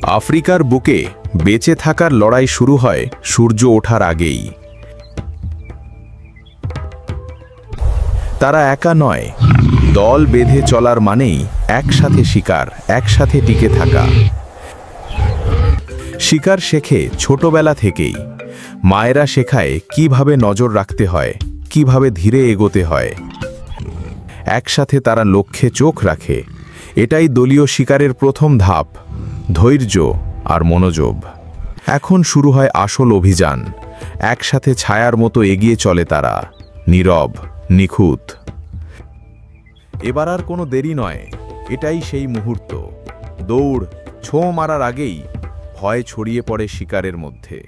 আফ্রিকার বুকে বেঁচে থাকার লড়াই শুরু হয় সূর্য ওঠার আগেই। তারা একা নয়, দল বেঁধে চলার মানেই একসাথে শিকার, একসাথে টিকে থাকা। শিকার শেখে ছোটবেলা থেকেই। মায়েরা শেখায় কিভাবে নজর রাখতে হয়, কিভাবে ধীরে এগোতে হয়। একসাথে তারা লক্ষ্যে চোখ রাখে। এটাই দলীয় শিকারের প্রথম ধাপ, ধৈর্য আর মনোযোগ। এখন শুরু হয় আসল অভিযান। একসাথে ছায়ার মতো এগিয়ে চলে তারা, নীরব, নিখুঁত। এবার আর কোনো দেরি নয়, এটাই সেই মুহূর্ত। দৌড়, ছোঁ মারার আগেই ভয় ছড়িয়ে পড়ে শিকারের মধ্যে।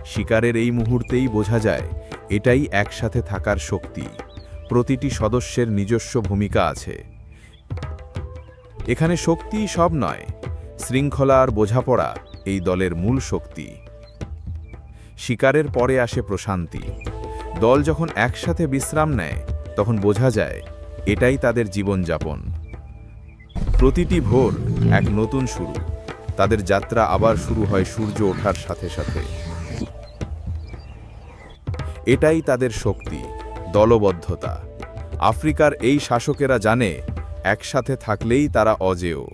শিকারের এই মুহূর্তেই বোঝা যায় এটাই একসাথে থাকার শক্তি। প্রতিটি সদস্যের নিজস্ব ভূমিকা আছে। এখানে শক্তি সব নয়, শৃঙ্খলা আর বোঝাপড়া এই দলের মূল শক্তি। শিকারের পরে আসে প্রশান্তি। দল যখন একসাথে বিশ্রাম নেয় তখন বোঝা যায় এটাই তাদের জীবনযাপন। প্রতিটি ভোর এক নতুন শুরু। তাদের যাত্রা আবার শুরু হয় সূর্য ওঠার সাথে সাথে। এটাই তাদের শক্তি, দলবদ্ধতা। আফ্রিকার এই শাসকেরা জানে একসাথে থাকলেই তারা অজেয়।